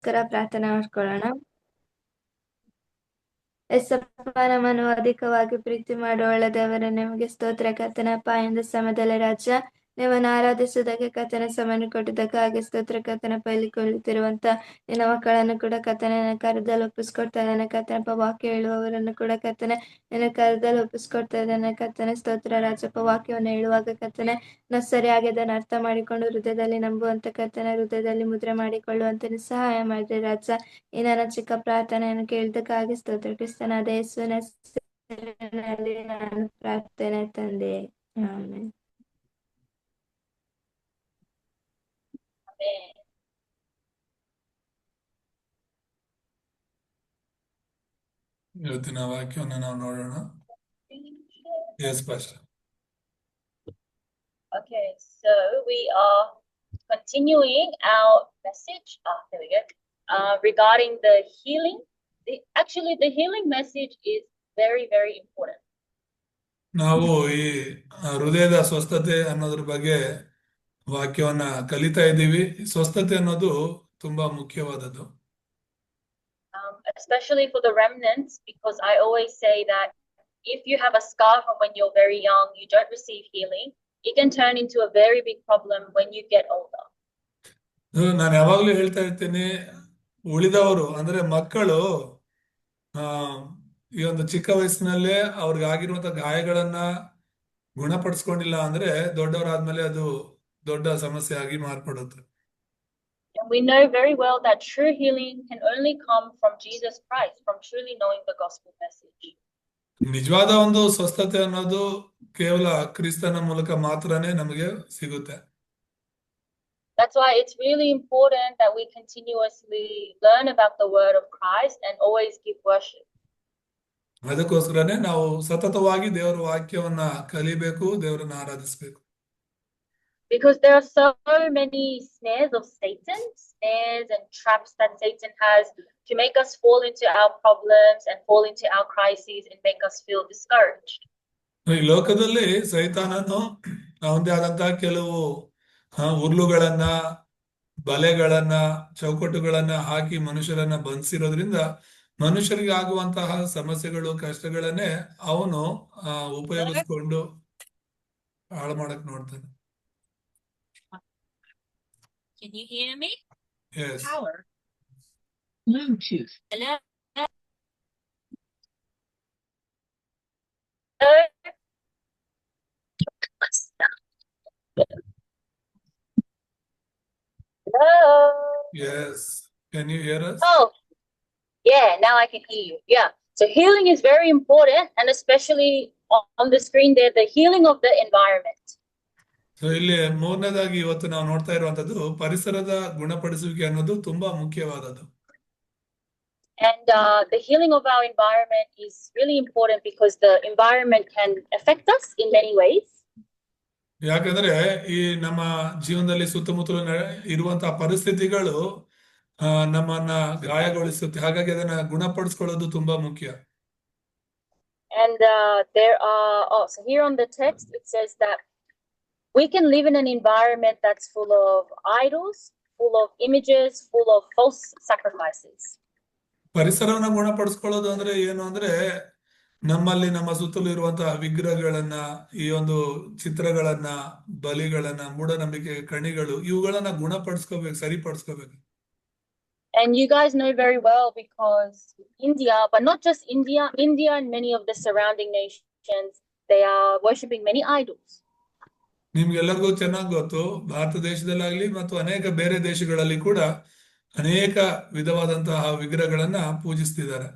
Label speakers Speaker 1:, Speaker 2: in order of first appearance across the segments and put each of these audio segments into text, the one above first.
Speaker 1: ಪ್ರಾರ್ಥನೆ ಮಾಡ್ಕೊಳ್ಳೋಣ. ಎಸಪ್ಪ, ನಮ್ಮನ್ನು ಅಧಿಕವಾಗಿ ಪ್ರೀತಿ ಮಾಡುವ ಒಳ್ಳೆ ದೇವರೇ, ನಿಮಗೆ ಸ್ತೋತ್ರ. ಕರ್ತನಪ್ಪ, ಇಂದು ಸಮಯದಲ್ಲಿ ರಾಜ್ಯ ನಿಮ್ಮನ್ನು ಆರಾಧಿಸುವುದಕ್ಕೆ ಕರ್ತನ ಸಮಯವನ್ನು ಕೊಟ್ಟಿದ್ದಕ್ಕೆ ಹಾಗೆ ಸ್ತೋತ್ರ. ಕರ್ತನಪ್ಪ, ಇಲ್ಲಿ ಕುಳಿತಿರುವಂತ ನಿನ್ನ ಮಕ್ಕಳನ್ನು ಕೂಡ ಕರ್ತನ ಕರದಲ್ಲಿ ಒಪ್ಪಿಸ್ಕೊಡ್ತಾ ಇದ್ದಾನೆ. ಕರ್ತನಪ್ಪ, ವಾಕ್ಯ ಹೇಳುವವರನ್ನು ಕೂಡ ಕರ್ತನೆ ನಿನ್ನ ಕರದಲ್ಲಿ ಒಪ್ಪಿಸ್ಕೊಡ್ತಾ ಇದ್ದಾನೆ. ಕರ್ತನೆ ಸ್ತೋತ್ರ ರಾಜಪ್ಪ. ವಾಕ್ಯವನ್ನು ಹೇಳುವಾಗ ಕರ್ತನೆ ನಾವು ಸರಿಯಾಗಿ ಅದನ್ನು ಅರ್ಥ ಮಾಡಿಕೊಂಡು ಹೃದಯದಲ್ಲಿ ನಂಬುವಂತ ಕರ್ತನೆ ಹೃದಯದಲ್ಲಿ ಮುದ್ರೆ ಮಾಡಿಕೊಳ್ಳುವಂತ ಸಹಾಯ ಮಾಡಿದ್ರೆ ರಾಜ. ಈ ನನ್ನ ಚಿಕ್ಕ ಪ್ರಾರ್ಥನೆಯನ್ನು ಕೇಳಿದಕ್ಕಾಗಿ ಸ್ತೋತ್ರ. ಕ್ರಿಸ್ತನಾದ ಯೇಸುವಿನ ಹೆಸರಿನಲ್ಲಿ ನಾನು ಪ್ರಾರ್ಥನೆ ತಂದೆ, ಆಮೆನ್.
Speaker 2: ಇವತ್ತಿನ ವಾಕ್ಯವನ್ನು ನಾವು ನೋಡೋಣ. Yes, Pastor.
Speaker 3: Okay, so we are continuing our message. There we go. Regarding the healing. Actually, the healing message is very, very important.
Speaker 2: ನಾವು ಈ ಹೃದಯದ ಸ್ವಸ್ಥತೆ ಅನ್ನೋದ್ರ ಬಗ್ಗೆ ವಾಕ್ಯವನ್ನ ಕಲಿತಾ ಇದ್ದೀವಿ. ಸ್ವಸ್ಥತೆ ಅನ್ನೋದು ತುಂಬಾ ಮುಖ್ಯವಾದದ್ದು.
Speaker 3: Especially for the remnants, because I always say that if you have a scar from when you're very young, you don't receive healing, it can turn into a very big problem when you get older.
Speaker 2: ನಾನು ಯಾವಾಗ್ಲೂ ಹೇಳ್ತಾ ಇರ್ತೀನಿ, ಉಳಿದವರು ಅಂದ್ರೆ ಮಕ್ಕಳು ಈ ಒಂದು ಚಿಕ್ಕ ವಯಸ್ಸಿನಲ್ಲೇ ಅವ್ರಿಗೆ ಆಗಿರುವಂತ ಗಾಯಗಳನ್ನ ಗುಣಪಡಿಸ್ಕೊಂಡಿಲ್ಲ ಅಂದ್ರೆ ದೊಡ್ಡವರಾದ್ಮೇಲೆ ಅದು ದೊಡ್ಡ ಸಮಸ್ಯೆ ಆಗಿ ಮಾರ್ಪಡುತ್ತೆ.
Speaker 3: And we know very well that true healing can only come from Jesus Christ, from truly knowing the gospel message.
Speaker 2: ನಿಜವಾದ ಒಂದು ಸ್ವಸ್ಥತೆ ಅನ್ನೋದು ಕೇವಲ ಕ್ರಿಸ್ತನ ಮೂಲಕ ಮಾತ್ರನೇ ನಮಗೆ ಸಿಗುತ್ತೆ.
Speaker 3: That's why it's really important that we continuously learn about the word of Christ and always give worship.
Speaker 2: ಅದಕ್ಕೋಸ್ಕರನೇ ನಾವು ಸತತವಾಗಿ ದೇವರ ವಾಕ್ಯವನ್ನ ಕಲಿಬೇಕು, ದೇವರನ್ನ ಆರಾಧಿಸಬೇಕು.
Speaker 3: Because there are so many snares of Satan, snares and traps that Satan has to make us fall into our problems and fall into our crises and make us feel discouraged.
Speaker 2: ಈ ಲೋಕದಲ್ಲಿ ಸೈತಾನನು ಅವನದೇ ಆದಂತಹ ಕೆಲವು ಉರ್ಲುಗಳನ್ನ, ಬಲೆಗಳನ್ನ, ಚೌಕಟ್ಟುಗಳನ್ನ ಹಾಕಿ ಮನುಷ್ಯರನ್ನ ಬಂಧಿಸಿರೋದ್ರಿಂದ ಮನುಷ್ಯರಿಗೆ ಆಗುವಂತಹ ಸಮಸ್ಯೆಗಳು, ಕಷ್ಟಗಳನ್ನೇ ಅವನು ಉಪಯೋಗಿಸ್ಕೊಂಡು ಹಾಳು ಮಾಡಕ್ ನೋಡ್ತಾನೆ.
Speaker 3: Can you hear me?
Speaker 2: Yes.
Speaker 3: Power. Bluetooth. Hello. Hello.
Speaker 2: Yes. Can you hear us?
Speaker 3: Oh, yeah, now I can hear you. Yeah. So healing is very important, and especially on the screen there, the healing of the environment.
Speaker 2: So ಇಲ್ಲಿ ಮೂರನೇದಾಗಿ ಇವತ್ತು ನಾವು ನೋಡ್ತಾ ಇರುವಂತದ್ದು ಪರಿಸರದ ಗುಣಪಡಿಸುವಿಕೆ ಅನ್ನೋದು ತುಂಬಾ ಮುಖ್ಯವಾದದ್ದು.
Speaker 3: And the healing of our environment is really important because the environment can affect us in many ways.
Speaker 2: ಯಾಕಂದ್ರೆ ಈ ನಮ್ಮ ಜೀವನದಲ್ಲಿ ಸುತ್ತಮುತ್ತಲು ಇರುವಂತಹ ಪರಿಸ್ಥಿತಿಗಳು ನಮ್ಮನ್ನ ಗಾಯಗೊಳಿಸುತ್ತೆ. ಹಾಗಾಗಿ ಅದನ್ನ ಗುಣಪಡಿಸ್ಕೊಳ್ಳೋದು ತುಂಬಾ ಮುಖ್ಯ.
Speaker 3: And there are so here on the text it says that we can live in an environment that's full of idols, full of images, full of false sacrifices.
Speaker 2: ಪರಿಸರವನ್ನ ಗುಣಪಡಿಸ್ಕೊಳ್ಳೋದು ಅಂದ್ರೆ ಏನು ಅಂದ್ರೆ ನಮ್ಮಲ್ಲಿ ನಮ್ಮ ಸುತ್ತಲೂ ಇರುವಂತಹ ವಿಗ್ರಹಗಳನ್ನ, ಈ ಒಂದು ಚಿತ್ರಗಳನ್ನ, ಬಲಿಗಳನ್ನ, ಮೂಢನಂಬಿಕೆ, ಕಣಿಗಳು, ಇವುಗಳನ್ನ ಗುಣಪಡಿಸ್ಕೋಬೇಕು, ಸರಿಪಡಿಸ್ಕೋಬೇಕು.
Speaker 3: And you guys know very well because India, but not just India and many of the surrounding nations, they are worshipping many idols.
Speaker 2: ನಿಮ್ಗೆಲ್ಲರಿಗೂ ಚೆನ್ನಾಗಿ ಗೊತ್ತು, ಭಾರತ ದೇಶದಲ್ಲಾಗ್ಲಿ ಮತ್ತು ಅನೇಕ ಬೇರೆ ದೇಶಗಳಲ್ಲಿ ಕೂಡ ಅನೇಕ ವಿಧವಾದಂತಹ ವಿಗ್ರಹಗಳನ್ನ ಪೂಜಿಸ್ತಿದ್ದಾರೆ.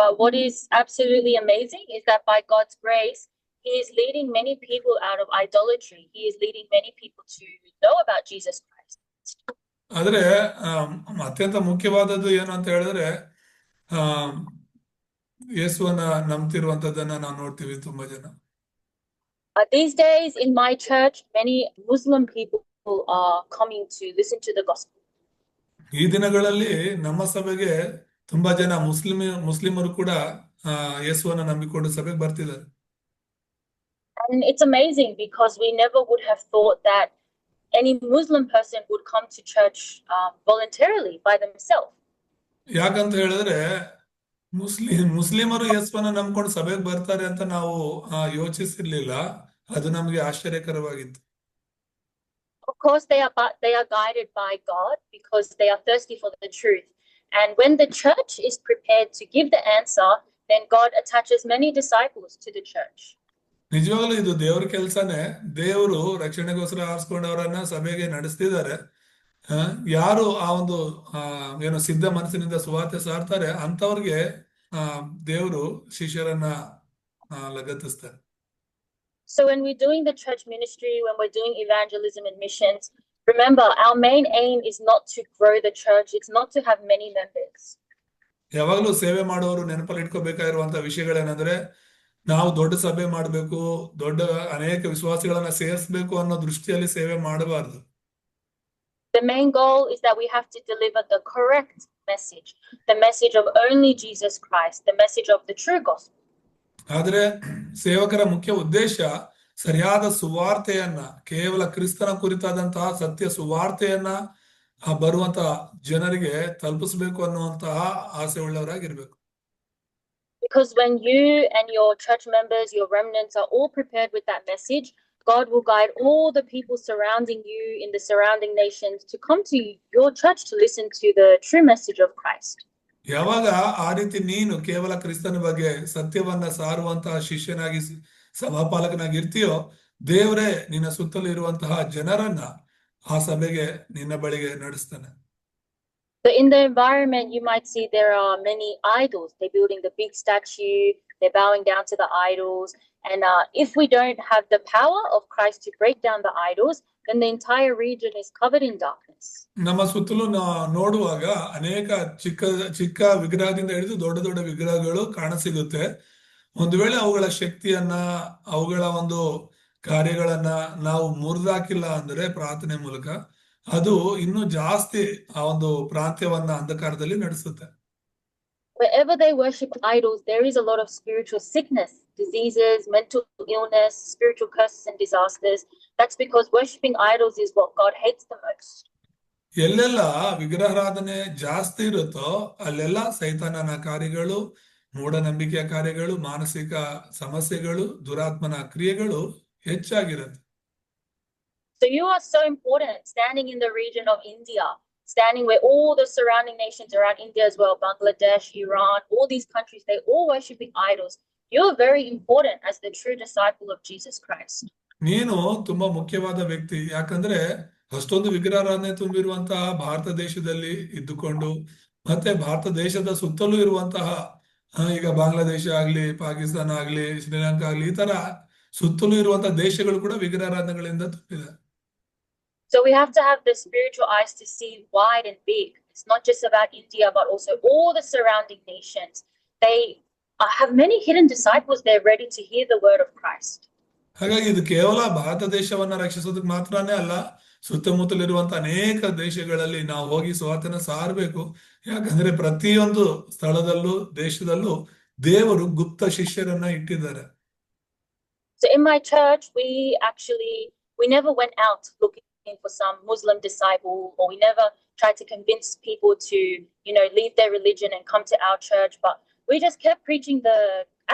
Speaker 3: But what is absolutely amazing is that by God's grace, He is leading many people out of idolatry. He is leading many people to know about Jesus Christ.
Speaker 2: ಆದ್ರೆ ಅತ್ಯಂತ ಮುಖ್ಯವಾದದ್ದು ಏನು ಅಂತ ಹೇಳಿದ್ರೆ ಯೇಸುವನ್ನ ನಂಬ್ತಿರುವಂತದ್ದನ್ನ ನಾವು ನೋಡ್ತೀವಿ ತುಂಬಾ ಜನ.
Speaker 3: These days in my church, many Muslim people are coming to listen to the gospel.
Speaker 2: ಈ ದಿನಗಳಲ್ಲಿ ನಮ್ಮ ಸಭೆಗೆ ತುಂಬಾ ಜನ ಮುಸ್ಲಿಮರು ಕೂಡ ಯೇಸುವನ್ನ ನಂಬಿಕೊಂಡು ಸಭೆಗೆ ಬರ್ತಿದ್ದಾರೆ.
Speaker 3: And it's amazing because we never would have thought that any Muslim person would come to church voluntarily by themselves.
Speaker 2: ಯಾಕಂತ ಹೇಳಿದ್ರೆ ಮುಸ್ಲಿಮರು ಯೇಸುವನ್ನ ನಂಬ್ಕೊಂಡು ಸಭೆಗೆ ಬರ್ತಾರೆ ಅಂತ ನಾವು ಯೋಚಿಸಿರ್ಲಿಲ್ಲ. ಅದು ನಮ್ಗೆ ಆಶ್ಚರ್ಯಕರವಾಗಿತ್ತು.
Speaker 3: Of course, they are guided by God because they are thirsty for the truth. And when the church is prepared to give the answer, then God attaches many disciples to the church.
Speaker 2: ನಿಜವಾಗ್ಲೂ ಇದು ದೇವ್ರ ಕೆಲ್ಸನೇ. ದೇವರು ರಕ್ಷಣೆಗೋಸ್ಕರ ಆರಿಸ್ಕೊಂಡವರನ್ನ ಸಭೆಗೆ ನಡೆಸ್ತಿದ್ದಾರೆ. ಯಾರು ಆ ಒಂದು ಏನು ಸಿದ್ಧ ಮನಸ್ಸಿನಿಂದ ಸುವಾರ್ತೆ ಸಾರ್ತಾರೆ ಅಂತವ್ರಿಗೆ ದೇವರು ಶಿಷ್ಯರನ್ನ ಲಗತ್ತಿಸ್ತಾರೆ.
Speaker 3: So when we're doing the church ministry, when we're doing evangelism and missions, remember our main aim is not to grow the church. It's not to have many members.
Speaker 2: ಯಾವಾಗಲೂ ಸೇವೆ ಮಾಡೋರು ನೆನಪಲ್ಲಿ ಇಟ್ಕೋಬೇಕಾಗಿರುವಂತ ವಿಷಯಗಳೇನಂದ್ರೆ ನಾವು ದೊಡ್ಡ ಸಭೆ ಮಾಡಬೇಕು, ದೊಡ್ಡ ಅನೇಕ ವಿಶ್ವಾಸಿಗಳನ್ನ ಸೇರಿಸಬೇಕು ಅನ್ನೋ ದೃಷ್ಟಿಯಲ್ಲಿ ಸೇವೆ ಮಾಡಬಾರ್ದು.
Speaker 3: The main goal is that we have to deliver the correct message, the message of only Jesus Christ, the message of the true gospel.
Speaker 2: ಆದ್ರೆ ಸೇವಕರ ಮುಖ್ಯ ಉದ್ದೇಶ ಸರಿಯಾದ ಸುವಾರ್ತೆಯನ್ನ, ಕೇವಲ ಕ್ರಿಸ್ತನ ಕುರಿತಾದಂತಹ ಸತ್ಯ ಸುವಾರ್ತೆಯನ್ನ ಬರುವಂತಹ ಜನರಿಗೆ ತಲುಪಿಸಬೇಕು ಅನ್ನುವಂತಹ ಆಸೆ ಉಳ್ಳವರಾಗಿರ್ಬೇಕು.
Speaker 3: Because when you and your church members, your remnants are all prepared with that message, God will guide all the people surrounding you in the surrounding nations to come to your church to listen to the true message of Christ.
Speaker 2: ಯಾವಾಗ ಆ ರೀತಿ ನೀನು ಕೇವಲ ಕ್ರಿಸ್ತನ ಬಗ್ಗೆ ಸತ್ಯವನ್ನ ಸಾರುವಂತಹ ಶಿಷ್ಯನಾಗಿ ಸಭಾಪಾಲಕನಾಗಿ ಇರ್ತೀಯೋ, ದೇವರೇ ನಿನ್ನ ಸುತ್ತಲೂ ಇರುವಂತಹ ಜನರನ್ನ ಆ ಸಭೆಗೆ ನಿನ್ನ ಬಳಿಗೆ ನಡೆಸ್ತಾನೆ.
Speaker 3: So in the environment, you might see there are many idols. They're building the big statue, they're bowing down to the idols. And if we don't have the power of Christ to break down the idols, then the entire region is covered in darkness.
Speaker 2: ನಮ್ಮ ಸುತ್ತಲೂ ನೋಡುವಾಗ ಅನೇಕ ಚಿಕ್ಕ ವಿಗ್ರಹದಿಂದ ಹಿಡಿದು ದೊಡ್ಡ ದೊಡ್ಡ ವಿಗ್ರಹಗಳು ಕಾಣಸಿಗುತ್ತೆ. ಒಂದು ವೇಳೆ ಅವುಗಳ ಶಕ್ತಿಯನ್ನ, ಅವುಗಳ ಒಂದು ಕಾರ್ಯಗಳನ್ನ ನಾವು ಮುರಿದಾಕಿಲ್ಲ ಅಂದ್ರೆ ಪ್ರಾರ್ಥನೆ ಮೂಲಕ, ಅದು ಇನ್ನೂ ಜಾಸ್ತಿ ಆ ಒಂದು ಪ್ರಾಂತ್ಯವನ್ನ ಅಂಧಕಾರದಲ್ಲಿ ನಡೆಸುತ್ತೆ.
Speaker 3: Wherever they worship idols, there is a lot of spiritual sickness, diseases, mental illness, spiritual curses and disasters. That's because worshiping idols is what God hates the most.
Speaker 2: ಎಲ್ಲೆಲ್ಲ ವಿಗ್ರಹಾರಾಧನೆ ಜಾಸ್ತಿ ಇರುತ್ತೋ ಅಲ್ಲೆಲ್ಲ ಸೈತಾನನ ಕಾರ್ಯಗಳು, ಮೂಢನಂಬಿಕೆಯ ಕಾರ್ಯಗಳು, ಮಾನಸಿಕ ಸಮಸ್ಯೆಗಳು, ದುರಾತ್ಮನ ಕ್ರಿಯೆಗಳು ಹೆಚ್ಚಾಗಿರುತ್ತೆ.
Speaker 3: So you are so important, standing in the region of India, standing where all the surrounding nations around India as well, Bangladesh, Iran, all these countries, they're all worshiping idols. You're very important as the true disciple of Jesus Christ.
Speaker 2: ನೀನು ತುಂಬಾ ಮುಖ್ಯವಾದ ವ್ಯಕ್ತಿ. ಯಾಕಂದ್ರೆ ಅಷ್ಟೊಂದು ವಿಗ್ರಹಾರಾಧನೆ ತುಂಬಿರುವಂತಹ ಭಾರತ ದೇಶದಲ್ಲಿ ಇದ್ದುಕೊಂಡು, ಮತ್ತೆ ಭಾರತ ದೇಶದ ಸುತ್ತಲೂ ಇರುವಂತಹ ಈಗ ಬಾಂಗ್ಲಾದೇಶ ಆಗ್ಲಿ, ಪಾಕಿಸ್ತಾನ ಆಗ್ಲಿ, ಶ್ರೀಲಂಕಾ ಆಗ್ಲಿ, ಈ ತರ ಸುತ್ತಲೂ ಇರುವಂತಹ ದೇಶಗಳು ಕೂಡ ವಿಗ್ರಹಾರಾಧನೆಗಳಿಂದ ತುಂಬಿದೆ.
Speaker 3: So we have to have the spiritual eyes to see wide and big. It's not just about India, but also all the surrounding nations. They have many hidden disciples there ready to hear the word of Christ.
Speaker 2: ಹಾಗಾಗಿ ಇದು ಕೇವಲ ಭಾರತ ದೇಶವನ್ನ ರಕ್ಷಿಸೋದಕ್ಕೆ ಮಾತ್ರನೇ ಅಲ್ಲ, ಸುತ್ತಮುತ್ತಲಿರುವಂತ ಅನೇಕ ದೇಶಗಳಲ್ಲಿ ನಾವು ಹೋಗಿ ಸುವಾರ್ತೆನ ಸಾರಬೇಕು. ಯಾಕಂದ್ರೆ ಪ್ರತಿಯೊಂದು ಸ್ಥಳದಲ್ಲೂ ದೇಶದಲ್ಲೂ ದೇವರು ಗುಪ್ತ ಶಿಷ್ಯರನ್ನ ಇಟ್ಟಿದ್ದಾರೆ.
Speaker 3: So in my church, we never went out looking for some Muslim disciple, or we never tried to convince people to, leave their religion and come to our church, but we just kept preaching the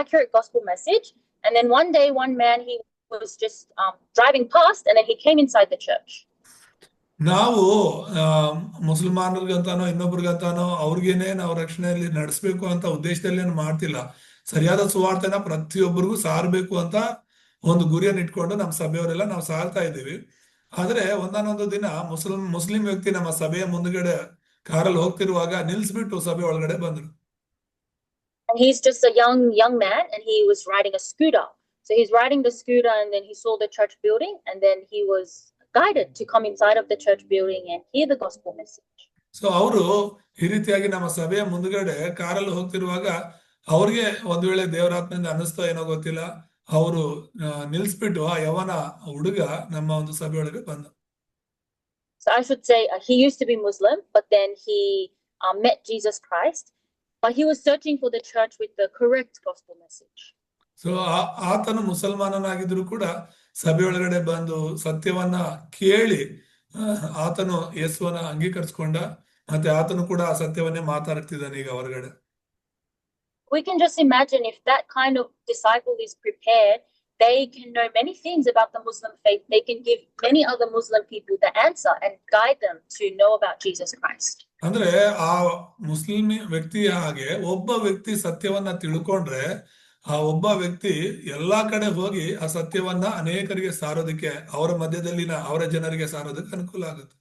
Speaker 3: accurate gospel message. And then one day, one man, he was just driving past, and then he came inside the church.
Speaker 2: ನಾವು ಮುಸಲ್ಮಾನರಿಗಂತಾನೋ ಇನ್ನೊಬ್ರಿಗಂತಾನೋ ಅವ್ರಿಗೇನೆ ನಾವು ರಕ್ಷಣೆಯಲ್ಲಿ ನಡೆಸಬೇಕು ಅಂತ ಉದ್ದೇಶದಲ್ಲಿ ಮಾಡ್ತಿಲ್ಲ. ಸರಿಯಾದ ಸುವಾರ್ತೆನ ಪ್ರತಿಯೊಬ್ಬರಿಗೂ ಸಾರಬೇಕು ಅಂತ ಒಂದು ಗುರಿಯನ್ನು ಇಟ್ಕೊಂಡು ನಮ್ಮ ಸಭೆಯವರೆಲ್ಲ ನಾವು ಸಾರ್ತಾ ಇದ್ದೀವಿ. ಆದ್ರೆ ಒಂದಾನೊಂದು ದಿನ ಮುಸ್ಲಿಂ ವ್ಯಕ್ತಿ ನಮ್ಮ ಸಭೆಯ ಮುಂದ್ಗಡೆ ಕಾರಲ್ಲಿ ಹೋಗ್ತಿರುವಾಗ ನಿಲ್ಸ್ಬಿಟ್ಟು ಸಭೆ ಒಳಗಡೆ ಬಂದ್ರು.
Speaker 3: And he's just a young man, and he was riding a scooter. So he's riding the scooter, and then he saw the church building, and then he was guided to come inside of the church building and hear the gospel message.
Speaker 2: So ಅವರು ಈ ರೀತಿಯಾಗಿ ನಮ್ಮ ಸಭೆಯ ಮುಂದ್ಗಡೆ ಕಾರಲ್ಲಿ ಹೋಗ್ತಿರುವಾಗ ಅವ್ರಿಗೆ ಒಂದ್ ವೇಳೆ ದೇವರಾತ್ಮದಿಂದ ಅನ್ನಿಸ್ತಾ ಏನೋ ಗೊತ್ತಿಲ್ಲ, ಅವರು ನಿಲ್ಸ್ಬಿಟ್ಟು ಆ ಯವನ ಹುಡುಗ ನಮ್ಮ ಒಂದು ಸಭೆಯೊಳಗೆ ಬಂದ.
Speaker 3: So I should say he used to be Muslim, but then he met Jesus Christ, but he was searching for the church with the correct gospel message.
Speaker 2: So ಆತನು ಮುಸಲ್ಮಾನನಾಗಿದ್ರು ಕೂಡ ಸಭೆಯೊಳಗಡೆ ಬಂದು ಸತ್ಯವನ್ನ ಕೇಳಿ ಆತನು ಯೇಸುವನ್ನ ಅಂಗೀಕರಿಸ್ಕೊಂಡ, ಮತ್ತೆ ಆತನು ಕೂಡ ಆ ಸತ್ಯವನ್ನೇ ಮಾತಾಡ್ತಿದ್ದಾನೆ ಈಗ ಹೊರಗಡೆ.
Speaker 3: We can just imagine if that kind of disciple is prepared, they can know many things about the Muslim faith. They can give many other Muslim people the answer and guide them to know about Jesus Christ.
Speaker 2: ಅಂದ್ರೆ ಆ Muslim ವ್ಯಕ್ತಿಯ ಹಾಗೆ ಒಬ್ಬ ವ್ಯಕ್ತಿ ಸತ್ಯವನ್ನ ತಿಳ್ಕೊಂಡ್ರೆ ಆ ಒಬ್ಬ ವ್ಯಕ್ತಿ ಎಲ್ಲಾ ಕಡೆ ಹೋಗಿ ಆ ಸತ್ಯವನ್ನ ಅನೇಕರಿಗೆ ಸಾರೋದಕ್ಕೆ, ಅವರ ಮಧ್ಯದಲ್ಲಿನ ಅವರ ಜನರಿಗೆ ಸಾರೋದಕ್ಕೆ ಅನುಕೂಲ ಆಗುತ್ತೆ.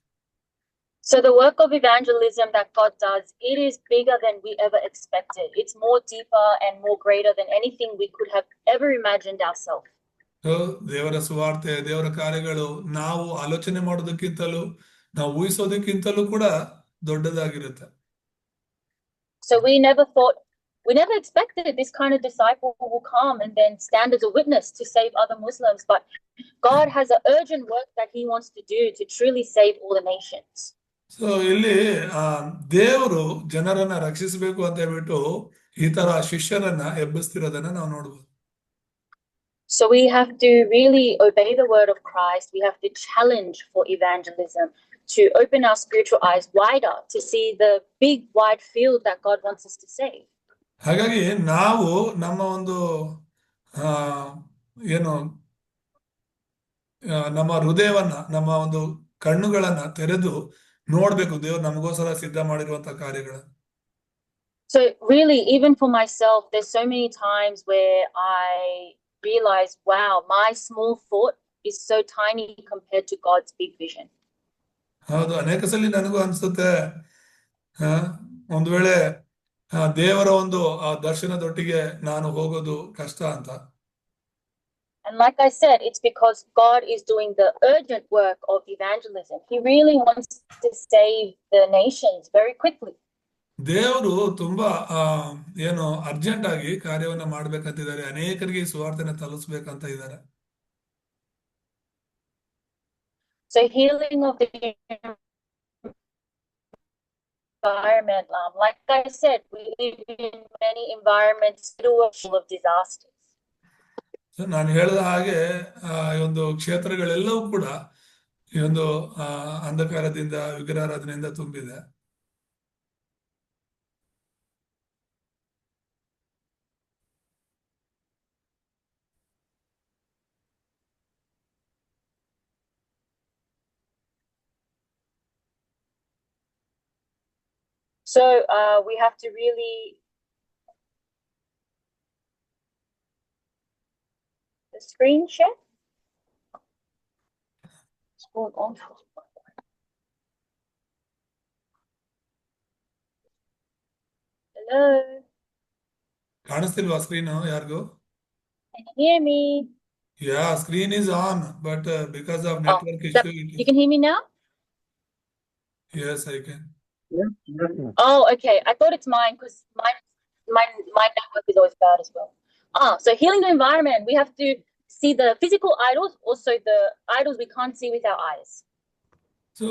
Speaker 3: So the work of evangelism that God does, it is bigger than we ever expected. It's more deeper and more greater than anything we could have ever imagined ourselves.
Speaker 2: ದೇವರ ಸುವಾರ್ತೆ, ದೇವರ ಕಾರ್ಯಗಳು ನಾವು ಆಲೋಚನೆ ಮಾಡೋದಕ್ಕಿಂತಲೂ ನಾವು ಊಹಿಸೋದಕ್ಕಿಂತಲೂ ಕೂಡ ದೊಡ್ಡದಾಗಿರುತ್ತೆ.
Speaker 3: So we never expected this kind of disciple will come and then stand as a witness to save other Muslims. But God has an urgent work that He wants to do to truly save all the nations.
Speaker 2: So ಇಲ್ಲಿ ದೇವರು ಜನರನ್ನ ರಕ್ಷಿಸಬೇಕು ಅಂತ ಹೇಳ್ಬಿಟ್ಟು ಈ ತರ ಶಿಷ್ಯರನ್ನ ಎಬ್ಬಿಸ್ತಿರೋದನ್ನ ನಾವು ನೋಡ್ಬೋದು.
Speaker 3: So we have to really obey the word of Christ. We have to challenge for evangelism, to open our spiritual eyes wider, to see the big wide field that God wants us to save.
Speaker 2: ಹಾಗಾಗಿ ನಾವು ನಮ್ಮ ಒಂದು ಏನು ನಮ್ಮ ಹೃದಯವನ್ನ, ನಮ್ಮ ಒಂದು ಕಣ್ಣುಗಳನ್ನ ತೆರೆದು ನೋಡ್ಬೇಕು ದೇವ್ರು ನಮಗೋಸ್ಕರ ಸಿದ್ಧ ಮಾಡಿರುವಂತ ಕಾರ್ಯಗಳನ್ನ.
Speaker 3: So really, even for myself, there's so many times where I realize, wow, my small thought is so tiny compared to God's big vision.
Speaker 2: ಹೌದು, ಅನೇಕ ಸಲ ನನಗೂ ಅನ್ಸುತ್ತೆ ಒಂದು ವೇಳೆ ದೇವರ ಒಂದು ದರ್ಶನದೊಟ್ಟಿಗೆ ನಾನು ಹೋಗೋದು ಕಷ್ಟ ಅಂತ.
Speaker 3: And like I said, it's because God is doing the urgent work of evangelism. He really wants to save the nations very quickly.
Speaker 2: ದೇವರು ತುಂಬಾ ಏನು ಅರ್ಜೆಂಟ್ ಆಗಿ ಕಾರ್ಯವನ್ನ ಮಾಡ್ಬೇಕಂತಿದ್ದಾರೆ, ಅನೇಕರಿಗೆ ಸುವಾರ್ತೆನ ತಲುಪಿಸ್ಬೇಕಂತ ಇದ್ದಾರೆ.
Speaker 3: So healing of the environment, like I said, we live in many environments full of disasters.
Speaker 2: ನಾನು ಹೇಳಿದ ಹಾಗೆ ಈ ಒಂದು ಕ್ಷೇತ್ರಗಳೆಲ್ಲವೂ ಕೂಡ ಈ ಒಂದು ಅಂಧಕಾರದಿಂದ, ವಿಗ್ರಹಾರಾಧನೆಯಿಂದ ತುಂಬಿದೆ.
Speaker 3: So we have to really the screen share. It's going on. Hello.
Speaker 2: ಕಾಣಿಸ್ತಿಲ್ವಾ ಸ್ಕ್ರೀನ್ ಯಾರಿಗೂ?
Speaker 3: Can you hear me?
Speaker 2: Yeah, screen is on, but because of network issue,
Speaker 3: you can hear me now?
Speaker 2: Yes, I can.
Speaker 3: Oh, okay. I thought it's mine because my network is always bad as well. So healing the environment, we have to see the physical idols, also the idols we can't see with our eyes.
Speaker 2: So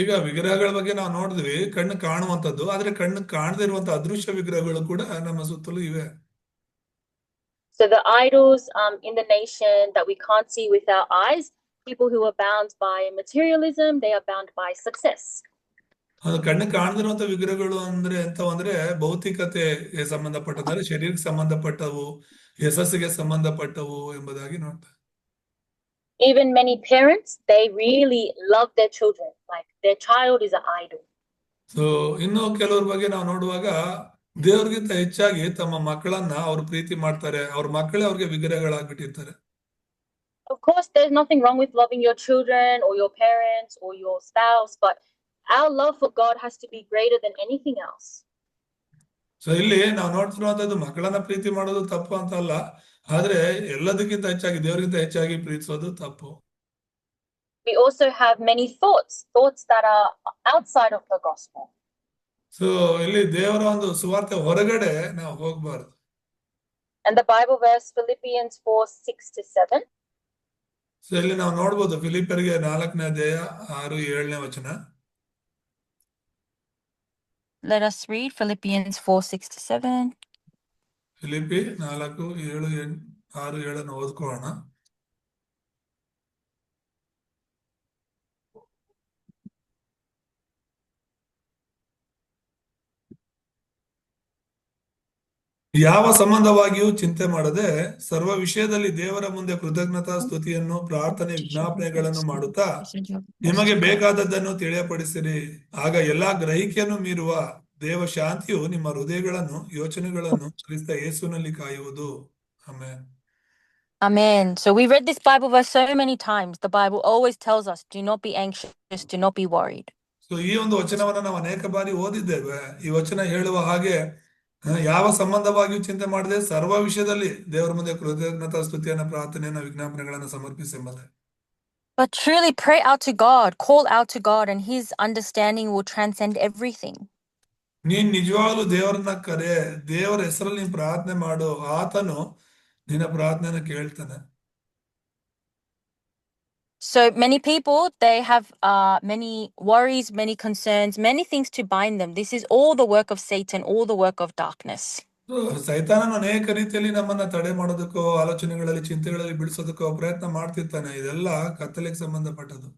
Speaker 2: ಈಗ ವಿಗ್ರಹಗಳ ಬಗ್ಗೆ ನಾವು ನೋಡಿದ್ವಿ, ಕಣ್ಣು ಕಾಣುವಂಥದ್ದು, ಆದ್ರೆ ಕಣ್ಣು ಕಾಣದೇ ಇರುವಂತ ಅದೃಶ್ಯ ವಿಗ್ರಹಗಳು ಕೂಡ ನಮ್ಮ ಸುತ್ತಲೂ ಇವೆ.
Speaker 3: So the idols in the nation that we can't see with our eyes, people who are bound by materialism, they are bound by success.
Speaker 2: ಅದು ಕಣ್ಣು ಕಾಣದಿರುವಂತ ವಿಗ್ರಹಗಳು ಅಂದ್ರೆ ಎಂತವಂದ್ರೆ ಭೌತಿಕತೆಗೆ ಸಂಬಂಧಪಟ್ಟಂದ್ರೆ ಶರೀರಕ್ಕೆ ಸಂಬಂಧಪಟ್ಟವು, ಯಶಸ್ಸಿಗೆ ಸಂಬಂಧಪಟ್ಟವು ಎಂಬುದಾಗಿ ನೋಡ್ತಾರೆ.
Speaker 3: Even many parents, they really love their children, like their child is an idol.
Speaker 2: So ಇನ್ನು ಕೆಲವ್ರ ಬಗ್ಗೆ ನಾವು ನೋಡುವಾಗ ದೇವ್ರಿಗಿಂತ ಹೆಚ್ಚಾಗಿ ತಮ್ಮ ಮಕ್ಕಳನ್ನ ಅವ್ರು ಪ್ರೀತಿ ಮಾಡ್ತಾರೆ, ಅವ್ರ ಮಕ್ಕಳೇ ಅವ್ರಿಗೆ ವಿಗ್ರಹಗಳಾಗ್ಬಿಟ್ಟಿರ್ತಾರೆ.
Speaker 3: Of course, there's nothing wrong with loving your children or your parents or your spouse, but our love for God has to be greater than anything else.
Speaker 2: So ಇಲ್ಲಿ ನಾವು ನೋಡ್ತಿರುವಂತದ್ದು ಮಕ್ಕಳನ್ನ ಪ್ರೀತಿ ಮಾಡೋದು ತಪ್ಪು ಅಂತ ಅಲ್ಲ, ಆದ್ರೆ ಎಲ್ಲದಕ್ಕಿಂತ ಹೆಚ್ಚಾಗಿ ದೇವರಿಗಿಂತ ಹೆಚ್ಚಾಗಿ ಪ್ರೀತಿಸೋದು ತಪ್ಪು.
Speaker 3: We also have many thoughts that are outside of the gospel.
Speaker 2: So ಇಲ್ಲಿ ದೇವರ ಒಂದು ಸುವಾರ್ತೆ ಹೊರಗಡೆ ನಾವು ಹೋಗ್ಬಾರ್ದು.
Speaker 3: And the Bible verse Philippians 4:6-7.
Speaker 2: So ಇಲ್ಲಿ ನಾವು ನೋಡ್ಬೋದು ಫಿಲಿಪ್ಪರಿಗೆ 4ನೇ ಅಧ್ಯಾಯ 6-7ನೇ ವಚನ.
Speaker 4: Let us read Philippians 4:6-7.
Speaker 2: Philippi 4:6-7 ಓದ್ಕೊಳ್ಳೋಣ. ಯಾವ ಸಂಬಂಧವಾಗಿಯೂ ಚಿಂತೆ ಮಾಡದೆ ಸರ್ವ ವಿಷಯದಲ್ಲಿ ದೇವರ ಮುಂದೆ ಕೃತಜ್ಞತಾ ಸ್ತುತಿಯನ್ನು ಪ್ರಾರ್ಥನೆ ವಿಜ್ಞಾಪನೆಗಳನ್ನು ಮಾಡುತ್ತಾ ನಿಮಗೆ ಬೇಕಾದದ್ದನ್ನು ತಿಳಿಯಪಡಿಸಿರಿ. ಆಗ ಎಲ್ಲಾ ಗ್ರಹಿಕೆಯನ್ನು ಮೀರುವ ದೇವ ಶಾಂತಿಯು ನಿಮ್ಮ ಹೃದಯಗಳನ್ನು ಯೋಚನೆಗಳನ್ನು ಕ್ರಿಸ್ತ ಯೇಸುವಿನಲ್ಲಿ ಕಾಯುವುದು. Amen.
Speaker 4: Amen. So we read this Bible verse so many times. The Bible always tells us, do not be anxious, do not be worried.
Speaker 2: So ಈ ಒಂದು ವಚನವನ್ನ ನಾವು ಅನೇಕ ಬಾರಿ ಓದಿದ್ದೇವೆ. ಈ ವಚನ ಹೇಳುವ ಹಾಗೆ ಯಾವ ಸಂಬಂಧವಾಗಿಯೂ ಚಿಂತೆ ಮಾಡದೆ ಸರ್ವ ವಿಷಯದಲ್ಲಿ ದೇವರ ಮುಂದೆ ಕೃತಜ್ಞತಾ ಸ್ತುತಿಯನ್ನ ಪ್ರಾರ್ಥನೆಯನ್ನ ವಿಜ್ಞಾಪನೆಗಳನ್ನು ಸಮರ್ಪಿಸೆಂಬುದೇ.
Speaker 4: But truly pray out to God, call out to God, and His understanding will transcend everything.
Speaker 2: ನೀನ್ ನಿಜವಾಗ್ಲೂ ದೇವರನ್ನ ಕರೆ, ದೇವರ ಹೆಸರಲ್ಲಿ ನೀನ್ ಪ್ರಾರ್ಥನೆ ಮಾಡು, ಆತನು ನಿನ್ನ ಪ್ರಾರ್ಥನೆಯನ್ನ ಕೇಳ್ತಾನೆ.
Speaker 4: So many people, they have many worries, many concerns, many things to bind them. This is all the work of Satan, all the work of darkness.
Speaker 2: ಸೈತಾನನು ಅನೇಕ ರೀತಿಯಲ್ಲಿ ನಮ್ಮನ್ನ ತಡೆ ಮಾಡೋದಕ್ಕೋ ಆಲೋಚನೆಗಳಲ್ಲಿ ಚಿಂತೆಗಳಲ್ಲಿ ಬಿಡಿಸೋದಕ್ಕೋ ಪ್ರಯತ್ನ ಮಾಡ್ತಿರ್ತಾನೆ. ಇದೆಲ್ಲ ಕತ್ತಲೆಗೆ ಸಂಬಂಧಪಟ್ಟದ್ದು.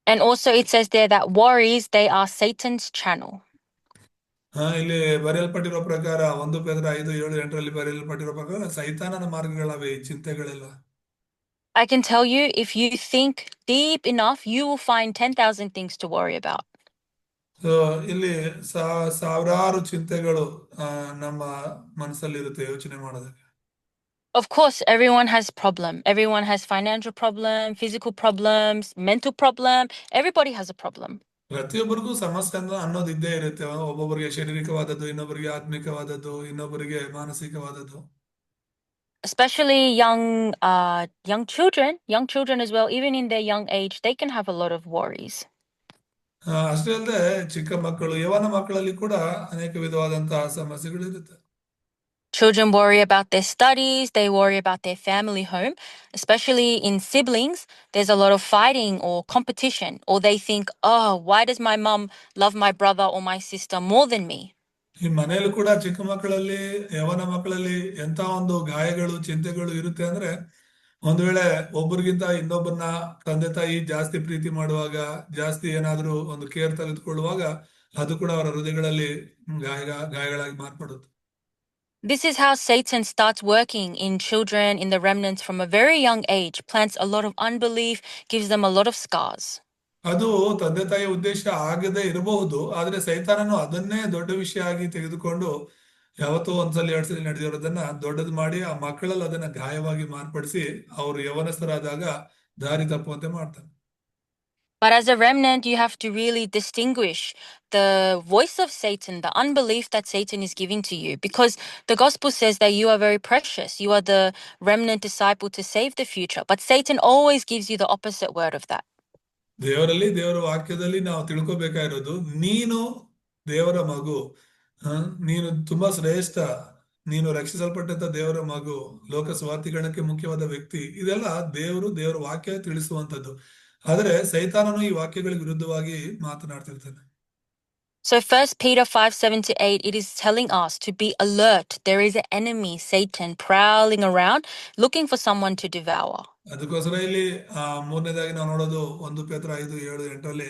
Speaker 4: And also it says there that worries, they are Satan's channel.
Speaker 2: ಇಲ್ಲಿ ಬರೆಯಲ್ಪಟ್ಟಿರೋ ಪ್ರಕಾರ 1 ಪೇತ್ರ 5:7-8 ಬರೆಯಲ್ಪಟ್ಟಿರೋ ಪ್ರಕಾರ ಸೈತಾನನ ಮಾರ್ಗಗಳವೆ ಈ ಚಿಂತೆಗಳೆಲ್ಲ.
Speaker 4: I can tell you, if you think deep enough, you will find 10,000 things to worry about.
Speaker 2: So ಇಲ್ಲಿ ಸಾವಿರಾರು ಚಿಂತೆಗಳು ನಮ್ಮ ಮನಸ್ಸಲ್ಲಿರುತ್ತೆ ಯೋಚನೆ ಮಾಡೋದಕ್ಕೆ.
Speaker 4: Of course, everyone has problem. Everyone has financial problem, physical problems, mental problem. Everybody has a problem.
Speaker 2: ಪ್ರತಿಯೊಬ್ಬರಿಗೂ ಸಮಸ್ಯೆ ಅನ್ನೋದು ಇದ್ದೇ ಇರುತ್ತೆ. ಒಬ್ಬೊಬ್ಬರಿಗೆ ಶಾರೀರಿಕವಾದದ್ದು, ಇನ್ನೊಬ್ಬರಿಗೆ ಆತ್ಮಿಕವಾದದ್ದು, ಇನ್ನೊಬ್ಬರಿಗೆ ಮಾನಸಿಕವಾದದ್ದು.
Speaker 4: Especially young children as well, even in their young age, they can have a lot of worries.
Speaker 2: ಅಷ್ಟೇ ಅಲ್ಲದೆ ಚಿಕ್ಕ ಮಕ್ಕಳು, ಯವನ ಮಕ್ಕಳಲ್ಲಿ ಕೂಡ ಅನೇಕ ವಿಧವಾದಂತಹ ಸಮಸ್ಯೆಗಳಿರುತ್ತೆ.
Speaker 4: Children worry about their studies, they worry about their family home, especially in siblings. There's a lot of fighting or competition, or they think, oh, why does my mom love my brother or my sister more than me?
Speaker 2: ಈ ಮನೆಯಲ್ಲೂ ಕೂಡ ಚಿಕ್ಕ ಮಕ್ಕಳಲ್ಲಿ, ಯವನ ಮಕ್ಕಳಲ್ಲಿ ಎಂತ ಒಂದು ಗಾಯಗಳು, ಚಿಂತೆಗಳು ಇರುತ್ತೆ ಅಂದ್ರೆ, ಒಂದು ವೇಳೆ ಒಬ್ಬರಿಗಿಂತ ಇನ್ನೊಬ್ಬರನ್ನ ತಂದೆ ತಾಯಿ ಜಾಸ್ತಿ ಪ್ರೀತಿ ಮಾಡುವಾಗ, ಜಾಸ್ತಿ ಏನಾದ್ರೂ ಒಂದು ಕೇರ್ ತೆಗೆದುಕೊಳ್ಳುವಾಗ ಅದು ಕೂಡ ಅವರ ಹೃದಯಗಳಲ್ಲಿ ಗಾಯಗಳಾಗಿ ಮಾರ್ಪಡುತ್ತೆ.
Speaker 4: This is how Satan starts working in children, in the remnants from a very young age, plants a lot of unbelief, gives them a lot of scars.
Speaker 2: ಅದು ತಂದೆ ತಾಯಿಯ ಉದ್ದೇಶ ಆಗದೆ ಇರಬಹುದು, ಆದ್ರೆ ಸೈತಾನನು ಅದನ್ನೇ ದೊಡ್ಡ ವಿಷಯ ಆಗಿ ತೆಗೆದುಕೊಂಡು ಯಾವತ್ತೋ ಒಂದ್ಸಲಿ 2 ಸಲ ನಡೆದಿರೋದನ್ನ ದೊಡ್ಡದು ಮಾಡಿ ಆ ಮಕ್ಕಳಲ್ಲಿ ಅದನ್ನ ಗಾಯವಾಗಿ ಮಾರ್ಪಡಿಸಿ ಅವರು ಯವನಸ್ಥರಾದಾಗ ದಾರಿ ತಪ್ಪುವಂತೆ ಮಾಡ್ತಾನೆ.
Speaker 4: But as a remnant, you have to really distinguish the voice of Satan, the unbelief that Satan is giving to you, because the gospel says that you are very precious. You are the remnant disciple to save the future. But Satan always gives you the opposite word of that.
Speaker 2: ದೇವರ ವಾಕ್ಯದಲ್ಲಿ ನಾವು ತಿಳ್ಕೊಬೇಕಾಗಿರೋದು, ನೀನು ದೇವರ ಮಗು, ನೀನು ತುಂಬಾ ಶ್ರೇಷ್ಠ, ನೀನು ರಕ್ಷಿಸಲ್ಪಟ್ಟಂತ ದೇವರ ಮಗು, ಲೋಕ ಸ್ವಾರ್ಥಿಗಣಕ್ಕೆ ಮುಖ್ಯವಾದ ವ್ಯಕ್ತಿ, ಇದೆಲ್ಲ ದೇವರ ವಾಕ್ಯ ತಿಳಿಸುವಂತದ್ದು. ಆದ್ರೆ ಸೈತಾನನು ಈ ವಾಕ್ಯಗಳಿಗೆ ವಿರುದ್ಧವಾಗಿ ಮಾತನಾಡ್ತಿರ್ತಾನೆ.
Speaker 4: So 1 Peter 5:7-8, it is telling us to be alert. There is an enemy, Satan, prowling around, looking for someone to devour.
Speaker 2: ಅದಕ್ಕೋಸ್ಕರ ಇಲ್ಲಿ 3ನೇದಾಗಿ ನಾವು ನೋಡೋದು 1 ಪೇತ್ರ 5:7-8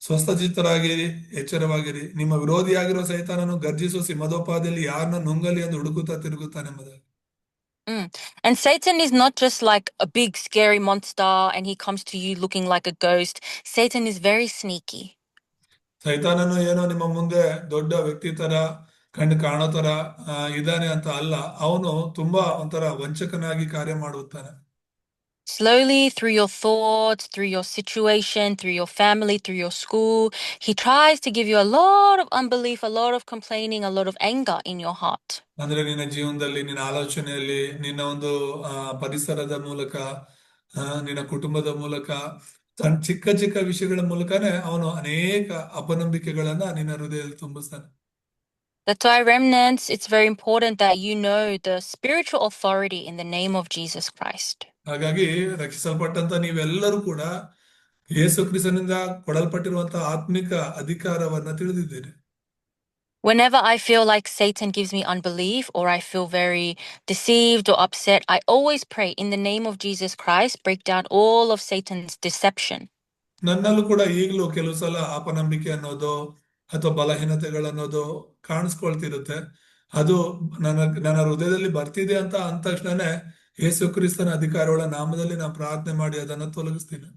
Speaker 2: ಸ್ವಸ್ಥಚಿತ್ತರಾಗಿರಿ, ಎಚ್ಚರವಾಗಿರಿ, ನಿಮ್ಮ ವಿರೋಧಿಯಾಗಿರುವ ಸೈತಾನನು ಗರ್ಜಿಸುವ ಸಿಂಹದೋಪಾದಿಯಲ್ಲಿ ಯಾರನ್ನ ನುಂಗಲಿ ಎಂದು ಹುಡುಕುತ್ತಾ ತಿರುಗುತ್ತಾನೆಂಬುದಾಗಿ.
Speaker 4: And Satan is not just like a big scary monster and he comes to you looking like a ghost. Satan is very sneaky.
Speaker 2: ಸೈತಾನನು ಏನೋ ನಿಮ್ಮ ಮುಂದೆ ದೊಡ್ಡ ವ್ಯಕ್ತಿ ತರ ಕಣ್ಣು ಕಾಣೋ ತರ ಇದಾನೆ ಅಂತ ಅಲ್ಲ, ಅವನು ತುಂಬಾ ಒಂಥರ ವಂಚಕನಾಗಿ ಕಾರ್ಯ ಮಾಡುತ್ತಾನೆ.
Speaker 4: Slowly, through your thoughts, through your situation, through your family, through your school, he tries to give you a lot of unbelief, a lot of complaining, a lot of anger in your heart.
Speaker 2: ಅಂದ್ರೆ ನಿನ್ನ ಜೀವನದಲ್ಲಿ, ನಿನ್ನ ಆಲೋಚನೆಯಲ್ಲಿ, ನಿನ್ನ ಒಂದು ಪರಿಸರದ ಮೂಲಕ, ನಿನ್ನ ಕುಟುಂಬದ ಮೂಲಕ, ಚಿಕ್ಕ ಚಿಕ್ಕ ವಿಷಯಗಳ ಮೂಲಕನೇ ಅವನು ಅನೇಕ ಅಪನಂಬಿಕೆಗಳನ್ನ ನಿನ್ನ ಹೃದಯದಲ್ಲಿ ತುಂಬಿಸ್ತಾನೆ.
Speaker 4: That's why, remnants, it's very important that you know the spiritual authority in the name of Jesus Christ.
Speaker 2: ಹಾಗಾಗಿ ರಕ್ಷಿಸಲ್ಪಟ್ಟಂತ ನೀವೆಲ್ಲರೂ ಕೂಡ ಯೇಸು ಕ್ರಿಸ್ತನಿಂದ ಕೊಡಲ್ಪಟ್ಟಿರುವಂತಹ ಆತ್ಮಿಕ ಅಧಿಕಾರವನ್ನ ತಿಳಿದಿದ್ದೀರಿ.
Speaker 4: Whenever I feel like Satan gives me unbelief or I feel very deceived or upset, I always pray in the name of Jesus Christ, break down all of Satan's deception.
Speaker 2: ನನ್ನಲ್ಲೂ ಕೂಡ ಈಗಲೂ ಕೆಲವು ಸಲ ಅಪನಂಬಿಕೆ ಅನ್ನೋದು ಅಥವಾ ಬಲಹೀನತೆಗಳನ್ನೋದು ಕಾಣಿಸ್ಕೊಳ್ತಿರುತ್ತೆ. ಅದು ನನ್ನ ಹೃದಯದಲ್ಲಿ ಬರ್ತಿದೆ ಅಂತ ಅಂದ ತಕ್ಷಣನೇ ಯೇಸು ಕ್ರಿಸ್ತನ ಅಧಿಕಾರವುಳ್ಳ ನಾಮದಲ್ಲಿ ನಾನು ಪ್ರಾರ್ಥನೆ ಮಾಡಿ ಅದನ್ನು ತೊಲಗಿಸ್ತೀನಿ.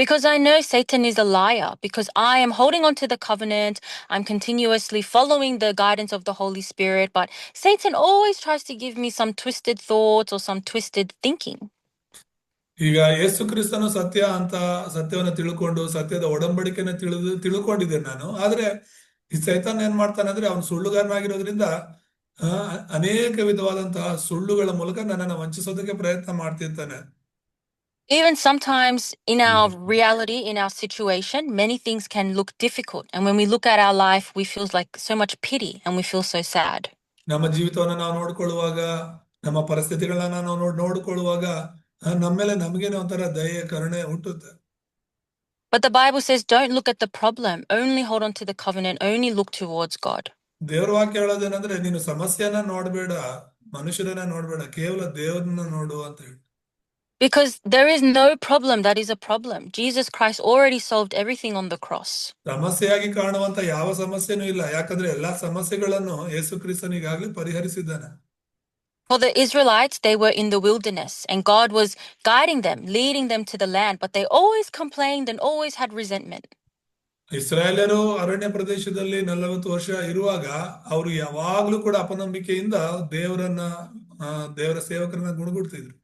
Speaker 4: Because I know Satan is a liar, because I am holding on to the covenant, I'm continuously following the guidance of the Holy Spirit, but Satan always tries to give me some twisted thoughts or some twisted thinking.
Speaker 2: ಈಗ ಯೇಸು ಕ್ರಿಸ್ತನು ಸತ್ಯ ಅಂತ ಸತ್ಯವನ್ನ ತಿಳ್ಕೊಂಡು ಸತ್ಯದ ಒಡಂಬಡಿಕೆನ ತಿಳ್ಕೊಂಡಿದ್ದೇನೆ ನಾನು. ಆದ್ರೆ ಈ ಸೈತಾನ್ ಏನ್ ಮಾಡ್ತಾನೆ ಅಂದ್ರೆ ಅವನು ಸುಳ್ಳುಗಾರನಾಗಿರೋದ್ರಿಂದ ಅನೇಕ ವಿಧವಾದಂತಹ ಸುಳ್ಳುಗಳ ಮೂಲಕ ನನ್ನನ್ನು ವಂಚಿಸೋದಕ್ಕೆ ಪ್ರಯತ್ನ ಮಾಡ್ತಿರ್ತಾನೆ.
Speaker 4: Even sometimes in our reality, in our situation, many things can look difficult. And when we look at our life, we feel like so much pity and we feel so sad.
Speaker 2: ನಮ್ಮ ಜೀವಿತವನ್ನ ನಾವು ನೋಡ್ಕೊಳ್ಳುವಾಗ, ನಮ್ಮ ಪರಿಸ್ಥಿತಿಗಳನ್ನ ನಾವು ನೋಡ್ಕೊಳ್ಳುವಾಗ ನಮ್ಮ ಮೇಲೆ ನಮಗೇನೆ ಒಂಥರ ದಯೆ ಕರುಣೆ ಹುಟ್ಟುತ್ತೆ.
Speaker 4: But the Bible says, don't look at the problem, only hold on to the covenant, only look towards God.
Speaker 2: ದೇವ್ರ ವಾಕ್ಯ ಹೇಳೋದೇನಂದ್ರೆ ನೀನು ಸಮಸ್ಯೆನ ನೋಡ್ಬೇಡ, ಮನುಷ್ಯರನ್ನ ನೋಡ್ಬೇಡ, ಕೇವಲ ದೇವ್ರನ್ನ ನೋಡು ಅಂತ ಹೇಳಿ.
Speaker 4: Because there is no problem that is a problem. Jesus Christ already solved everything on the cross.
Speaker 2: ಸಮಸ್ಯೆಯಾಗಿ ಕಾಣುವಂತ ಯಾವ ಸಮಸ್ಯೆನೂ ಇಲ್ಲ, ಯಾಕಂದ್ರೆ ಎಲ್ಲಾ ಸಮಸ್ಯೆಗಳನ್ನು ಯೇಸು ಕ್ರಿಸ್ತನು ಈಗಾಗಲೇ ಪರಿಹರಿಸಿದ್ದಾನೆ.
Speaker 4: For the Israelites, they were in the wilderness and God was guiding them, leading them to the land, but they always complained and always had resentment.
Speaker 2: ಇಸ್ರಾಯೇಲರು ಅರಣ್ಯ ಪ್ರದೇಶದಲ್ಲಿ 40 ವರ್ಷ ಇರುವಾಗ ಅವರು ಯಾವಾಗ್ಲೂ ಕೂಡ ಅಪನಂಬಿಕೆಯಿಂದ ದೇವರ ಸೇವಕರನ್ನ ಗುಣಗುಡ್ತಿದ್ರು.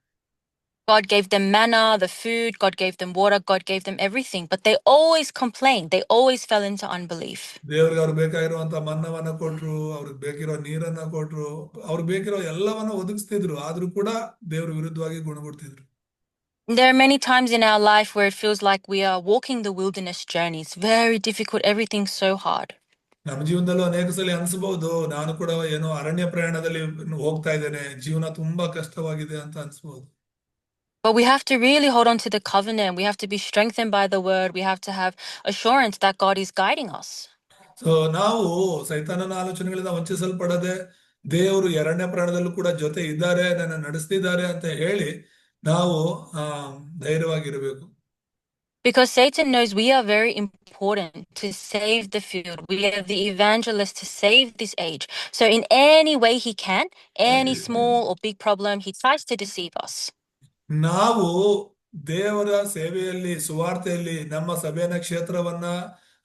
Speaker 4: God gave them manna, the food, God gave them water, God gave them everything, but they always complained. They always fell into unbelief.
Speaker 2: ದೇವ್ರಿಗೆ ಅವ್ರಿಗೆ ಬೇಕಾಗಿರುವಂತ ಮನ್ನವನ್ನ ಕೊಟ್ರು, ಅವ್ರಿಗೆ ಬೇಕಿರೋ ನೀರನ್ನ ಕೊಟ್ರು, ಅವ್ರಿಗೆ ಬೇಕಿರೋ ಎಲ್ಲವನ್ನ ಒದಗಿಸ್ತಿದ್ರು, ಆದ್ರೂ ಕೂಡ ದೇವ್ರ ವಿರುದ್ಧವಾಗಿ ಗುಣಗುಡ್ತಿದ್ರು.
Speaker 4: There are many times in our life where it feels like we are walking the wilderness journey. It's very difficult, everything's so hard.
Speaker 2: ನಮ್ಮ ಜೀವನದಲ್ಲೂ ಅನೇಕ ಸಲ ಅನ್ಸ್ಬಹುದು, ನಾನು ಕೂಡ ಏನೋ ಅರಣ್ಯ ಪ್ರಯಾಣದಲ್ಲಿ ಹೋಗ್ತಾ ಇದ್ದೇನೆ, ಜೀವನ ತುಂಬಾ ಕಷ್ಟವಾಗಿದೆ ಅಂತ ಅನ್ಸ್ಬಹುದು.
Speaker 4: But we have to really hold on to the covenant. We have to be strengthened by the word. We have to have assurance that God is guiding us.
Speaker 2: So ನಾವು ಸೈತಾನನ ಆಲೋಚನೆಗಳಿಂದ ವಂಚಿಸಲ್ಪಡದೆ ದೇವರು ಅರಣ್ಯ ಪ್ರಾಣದಲ್ಲೂ ಕೂಡ ಜೊತೆ ಇದ್ದಾರೆ, ನನ್ನ ನಡೆಸ್ತಿದ್ದಾರೆ ಅಂತ ಹೇಳಿ ನಾವು ಧೈರ್ಯವಾಗಿರಬೇಕು.
Speaker 4: Because Satan knows we are very important to save the field. We are the evangelists to save this age. So in any way he can, any small or big problem, he tries to deceive us.
Speaker 2: ನಾವು ದೇವರ ಸೇವೆಯಲ್ಲಿ ಸುವಾರ್ತೆಯಲ್ಲಿ ನಮ್ಮ ಸಭೆಯ ಕ್ಷೇತ್ರವನ್ನ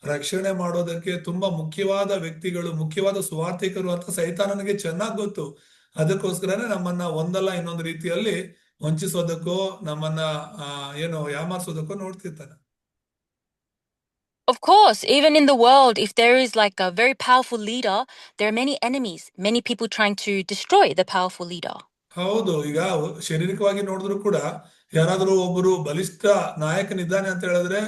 Speaker 2: ರಕ್ಷಣೆ ಮಾಡೋದಕ್ಕೆ ತುಂಬಾ ಮುಖ್ಯವಾದ ವ್ಯಕ್ತಿಗಳು, ಮುಖ್ಯವಾದ ಸುವಾರ್ತಿಕರು ಅಂತ ಸೈತಾನನಿಗೆ ಚೆನ್ನಾಗಿ ಗೊತ್ತು. ಅದಕ್ಕೋಸ್ಕರನೇ ನಮ್ಮನ್ನ ಒಂದಲ್ಲ ಇನ್ನೊಂದು ರೀತಿಯಲ್ಲಿ ವಂಚಿಸೋದಕ್ಕೋ ನಮ್ಮನ್ನ ಯಾಮಾರಿಸೋದಕ್ಕೋ ನೋಡ್ತಿರ್ತಾನೆ.
Speaker 4: Of course, even in the world, if there is like a very powerful leader, there are many enemies, many people trying to destroy the powerful leader.
Speaker 2: ಹೌದು, ಈಗ ಶಾರೀರಿಕವಾಗಿ ನೋಡಿದ್ರು ಕೂಡ ಯಾರಾದ್ರೂ ಒಬ್ಬರು ಬಲಿಷ್ಠ ನಾಯಕನಿದ್ದಾನೆ ಅಂತ ಹೇಳಿದ್ರೆ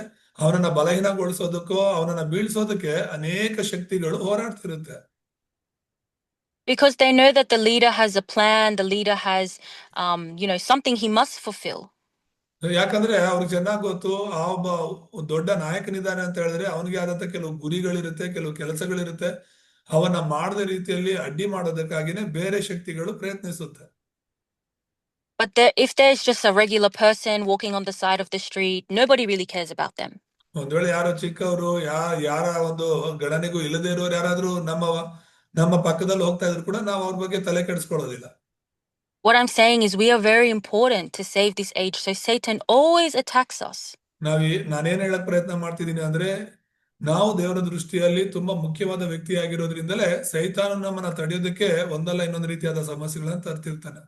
Speaker 2: ಅವನನ್ನ ಬಲಹೀನಗೊಳಿಸೋದಕ್ಕೋ ಅವನನ್ನ ಬೀಳ್ಸೋದಕ್ಕೆ ಅನೇಕ ಶಕ್ತಿಗಳು ಹೋರಾಡ್ತಿರುತ್ತೆ.
Speaker 4: Because they know that the leader has a plan, the leader has, something he must fulfill.
Speaker 2: ಯಾಕಂದ್ರೆ ಅವ್ರಿಗೆ ಚೆನ್ನಾಗಿ ಗೊತ್ತು, ಆ ಒಬ್ಬ ದೊಡ್ಡ ನಾಯಕನಿದ್ದಾನೆ ಅಂತ ಹೇಳಿದ್ರೆ ಅವನಿಗೆ ಆದಂತ ಕೆಲವು ಗುರಿಗಳಿರುತ್ತೆ, ಕೆಲವು ಕೆಲಸಗಳಿರುತ್ತೆ. ಅವನ್ನ ಮಾಡದ ರೀತಿಯಲ್ಲಿ ಅಡ್ಡಿ ಮಾಡೋದಕ್ಕಾಗಿನೇ ಬೇರೆ ಶಕ್ತಿಗಳು ಪ್ರಯತ್ನಿಸುತ್ತೆ.
Speaker 4: But if there's just a regular person walking on the side of the street, nobody really cares about them.
Speaker 2: ಒಂದ್ ವೇಳೆ ಯಾರೋ ಚಿಕ್ಕವರು ಯಾರ ಒಂದು ಗಣನೆಗೂ ಇಲ್ಲದೆ ಇರೋರು ಯಾರಾದ್ರೂ ನಮ್ಮ ಪಕ್ಕದಲ್ಲಿ ಹೋಗ್ತಾ ಇದ್ರು ಕೂಡ ನಾವು ಅವ್ರ ಬಗ್ಗೆ ತಲೆ ಕೆಡಿಸ್ಕೊಳ್ಳೋದಿಲ್ಲ.
Speaker 4: What I'm saying is we are very important to save this age, so Satan always attacks us.
Speaker 2: ನಾನೇನ್ ಹೇಳಕ್ ಪ್ರಯತ್ನ ಮಾಡ್ತಿದ್ದೀನಿ ಅಂದ್ರೆ, ನಾವು ದೇವರ ದೃಷ್ಟಿಯಲ್ಲಿ ತುಂಬಾ ಮುಖ್ಯವಾದ ವ್ಯಕ್ತಿ ಆಗಿರೋದ್ರಿಂದಲೇ ಸೈತಾನ ನಮ್ಮನ್ನ ತಡೆಯೋದಕ್ಕೆ ಒಂದಲ್ಲ ಇನ್ನೊಂದು ರೀತಿಯಾದ ಸಮಸ್ಯೆಗಳನ್ನ ತರ್ತಿರ್ತಾನೆ.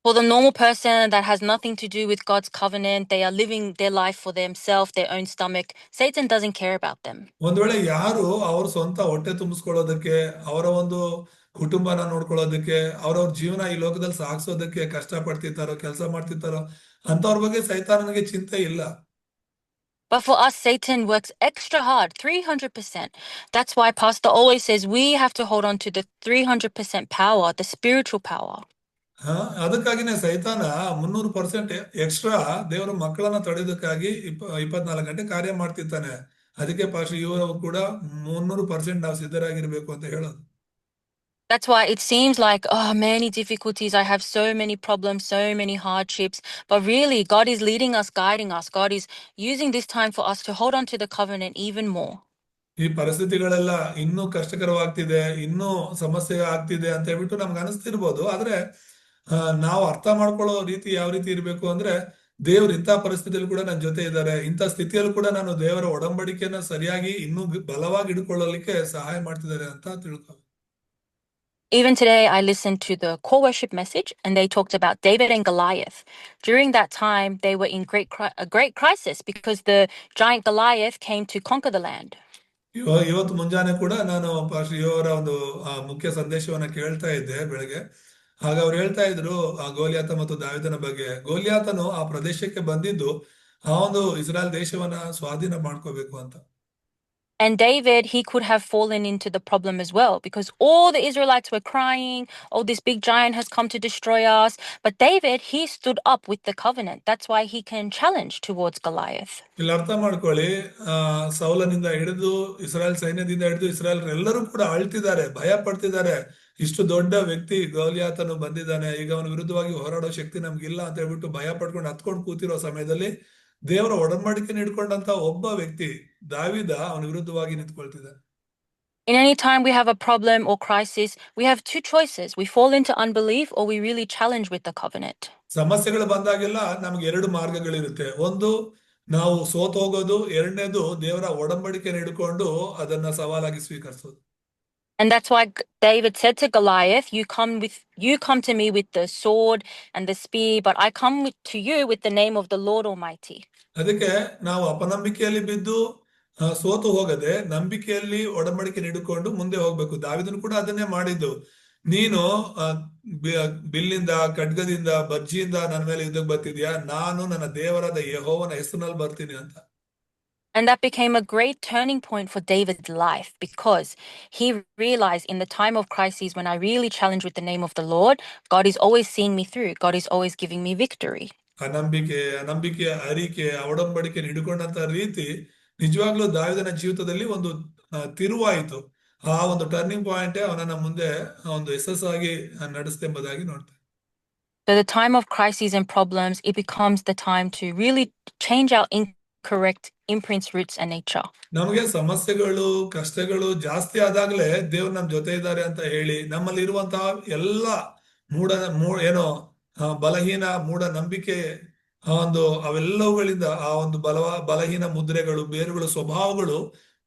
Speaker 4: For the normal person that has nothing to do with God's covenant, they are living their life for themselves, their own stomach. Satan doesn't care about them.
Speaker 2: ಒಂದ್ ವೇಳೆ ಯಾರು ಅವ್ರ ಸ್ವಂತ ಹೊಟ್ಟೆ ತುಂಬಿಸ್ಕೊಳ್ಳೋದಕ್ಕೆ, ಅವರ ಒಂದು ಕುಟುಂಬನ ನೋಡ್ಕೊಳ್ಳೋದಕ್ಕೆ, ಅವ್ರವ್ರ ಜೀವನ ಈ ಲೋಕದಲ್ಲಿ ಸಾಗಿಸೋದಕ್ಕೆ ಕಷ್ಟ ಪಡ್ತಿರ್ತಾರೋ, ಕೆಲಸ ಮಾಡ್ತಿರ್ತಾರೋ ಅಂತವ್ರ ಬಗ್ಗೆ ಸೈತಾನನಿಗೆ ಚಿಂತೆ ಇಲ್ಲ.
Speaker 4: But for us, Satan works extra hard, 300%. That's why Pastor always says we have to hold on to the 300% power, the spiritual power.
Speaker 2: ಅದಕ್ಕಾಗಿನೇ ಸೈತಾನ 300% ಎಕ್ಸ್ಟ್ರಾ ದೇವರ ಮಕ್ಕಳನ್ನ ತಡೆಯೋದಕ್ಕಾಗಿ 24 ಗಂಟೆ ಕಾರ್ಯ ಮಾಡ್ತಿರ್ತಾನೆ. ಅದಕ್ಕೆ ಪಾಸ್ಟರ್ ಇವರು ಕೂಡ 300% ನಾವು ಸಿದ್ಧರಾಗಿರ್ಬೇಕು ಅಂತ ಹೇಳೋದು.
Speaker 4: That's why it seems like, many difficulties. I have so many problems, so many hardships. But really, God is leading us, guiding us. God is using this time for us to hold on to the covenant even more.
Speaker 2: ಈ ಪರಿಸ್ಥಿತಿಗಳೆಲ್ಲ ಇನ್ನೂ ಕಷ್ಟಕರವಾಗ್ತಿದೆ, ಇನ್ನೂ ಸಮಸ್ಯೆ ಆಗ್ತಿದೆ ಅಂತ ಹೇಳ್ಬಿಟ್ಟು ನಮ್ಗೆ ಅನಿಸ್ತಿರ್ಬೋದು. ಆದ್ರೆ ನಾವು ಅರ್ಥ ಮಾಡ್ಕೊಳ್ಳೋ ರೀತಿ ಯಾವ ರೀತಿ ಇರ್ಬೇಕು ಅಂದ್ರೆ, ದೇವ್ರು ಇಂಥ ಪರಿಸ್ಥಿತಿಯಲ್ಲಿ ಕೂಡ ನನ್ನ ಜೊತೆ ಇದ್ದಾರೆ, ಇಂಥ ಸ್ಥಿತಿಯಲ್ಲಿ ಕೂಡ ನಾನು ದೇವರ ಒಡಂಬಡಿಕೆಯನ್ನ ಸರಿಯಾಗಿ ಇನ್ನೂ ಬಲವಾಗಿ ಹಿಡ್ಕೊಳ್ಳಲಿಕ್ಕೆ ಸಹಾಯ ಮಾಡ್ತಿದ್ದಾರೆ ಅಂತ ತಿಳ್ಕೊ.
Speaker 4: Even today, I listened to the core worship message, and they talked about David and Goliath. During that time, they were in a great crisis because the giant Goliath came to conquer the land.
Speaker 2: ಇವತ್ತು ಮುಂಜಾನೆ ಕೂಡ ನಾನು pastor ಇವರ ಒಂದು ಮುಖ್ಯ ಸಂದೇಶವನ್ನ ಕೇಳ್ತಾ ಇದ್ದೆ ಬೆಳಗ್ಗೆ. ಆಗ ಅವ್ರು ಹೇಳ್ತಾ ಇದ್ರು ಆ ಗೋಲಿಯಾತ ಮತ್ತು ದಾವಿದನ ಬಗ್ಗೆ. ಗೋಲಿಯಾತನು ಆ ಪ್ರದೇಶಕ್ಕೆ ಬಂದಿದ್ದು ಆ ಒಂದು ಇಸ್ರಾಯೇಲ್ ದೇಶವನ್ನ ಸ್ವಾಧೀನ ಮಾಡ್ಕೋಬೇಕು ಅಂತ.
Speaker 4: And David, he could have fallen into the problem as well, because all the Israelites were crying, oh, this big giant has come to destroy us. But David, he stood up with the covenant. That's why he can challenge towards Goliath.
Speaker 2: ಇಲ್ಲಿ ಅರ್ಥ ಮಾಡ್ಕೊಳ್ಳಿ, ಸೌಲನಿಂದ ಹಿಡಿದು ಇಸ್ರಾಯೇಲ್ ಸೈನ್ಯದಿಂದ ಹಿಡಿದು ಇಸ್ರಾಯೇಲ್ ಎಲ್ಲರೂ ಕೂಡ ಅಳ್ತಿದ್ದಾರೆ, ಭಯ ಪಡ್ತಿದ್ದಾರೆ. ಇಷ್ಟು ದೊಡ್ಡ ವ್ಯಕ್ತಿ ಗೋಲಿಯಾತನು ಬಂದಿದ್ದಾನೆ, ಈಗ ಅವನ ವಿರುದ್ಧವಾಗಿ ಹೋರಾಡೋ ಶಕ್ತಿ ನಮ್ಗಿಲ್ಲ ಅಂತ ಹೇಳ್ಬಿಟ್ಟು ಭಯ ಪಡ್ಕೊಂಡು ಹತ್ಕೊಂಡು ಕೂತಿರೋ ಸಮಯದಲ್ಲಿ ದೇವರ ಒಡಂಬಡಿಕೆ ಹಿಡ್ಕೊಂಡಂತ ಒಬ್ಬ ವ್ಯಕ್ತಿ ದಾವಿದ ಅವನ ವಿರುದ್ಧವಾಗಿ ನಿಂತ್ಕೊಳ್ತಿದ್ದಾನೆ.
Speaker 4: In any time we have a problem or crisis, we have two choices. We fall into unbelief or we really challenge with the covenant.
Speaker 2: ಸಮಸ್ಯೆಗಳು ಬಂದಾಗೆಲ್ಲ ನಮ್ಗೆ ಎರಡು ಮಾರ್ಗಗಳಿರುತ್ತೆ. ಒಂದು, ನಾವು ಸೋತ್ ಹೋಗೋದು. ಎರಡನೇದು, ದೇವರ ಒಡಂಬಡಿಕೆ ಹಿಡ್ಕೊಂಡು ಅದನ್ನ ಸವಾಲಾಗಿ ಸ್ವೀಕರಿಸೋದು.
Speaker 4: And that's why David said to Goliath, you come to me with the sword and the spear, but I come to you with the name of the Lord Almighty.
Speaker 2: ಅದಕ್ಕೆ ನಾವು ಅಪನಂಬಿಕೆಯಲ್ಲಿ ಬಿದ್ದು ಸೋತು ಹೋಗದೆ ನಂಬಿಕೆಯಲ್ಲಿ ಒಡಂಬಡಿಕೆ ಹಿಡ್ಕೊಂಡು ಮುಂದೆ ಹೋಗ್ಬೇಕು. ದಾವಿದನು ಕೂಡ ಅದನ್ನೇ ಮಾಡಿದ್ದು. ನೀನು ಬಿಲ್ಲಿಂದ, ಖಡ್ಗದಿಂದ, ಬಜ್ಜಿಯಿಂದ ನನ್ನ ಮೇಲೆ ಯುದ್ಧಕ್ಕೆ ಬರ್ತಿದ್ಯಾ, ನಾನು ನನ್ನ ದೇವರಾದ ಯೆಹೋವನ ಹೆಸರಿನಲ್ಲಿ ಬರ್ತೀನಿ ಅಂತ.
Speaker 4: And that became a great turning point for David's life, because he realized in the time of crisis, when I really challenge with the name of the Lord, God is always seeing me through. God is always giving me victory.
Speaker 2: ಅನಂಬಿಕೆಯ ಅರಿಕೆ, ಒಡಂಬಡಿಕೆ ಹಿಡ್ಕೊಂಡಂತ ರೀತಿ ನಿಜವಾಗ್ಲೂ ದಾವಿದನ ಜೀವಿತದಲ್ಲಿ ಒಂದು ತಿರುವಾಯಿತು. ಆ ಒಂದು turning point ಅವನನ್ನ ಮುಂದೆ ಒಂದು ಯಶಸ್ಸಾಗಿ ನಡೆಸ್ತೆಂಬುದಾಗಿ ನೋಡ್ತೇವೆ.
Speaker 4: So the time of crises and problems, it becomes the time to really change our incorrect imprints, roots and nature.
Speaker 2: ನಮಗೆ ಸಮಸ್ಯೆಗಳು, ಕಷ್ಟಗಳು ಜಾಸ್ತಿ ಆದಾಗ್ಲೇ ದೇವ್ರು ನಮ್ ಜೊತೆ ಇದ್ದಾರೆ ಅಂತ ಹೇಳಿ ನಮ್ಮಲ್ಲಿ ಇರುವಂತಹ ಎಲ್ಲ ಬಲಹೀನ ಮೂಢ ನಂಬಿಕೆ ಅವೆಲ್ಲವುಗಳಿಂದ ಆ ಒಂದು ಬಲಹೀನ ಮುದ್ರೆಗಳು, ಬೇರುಗಳು, ಸ್ವಭಾವಗಳು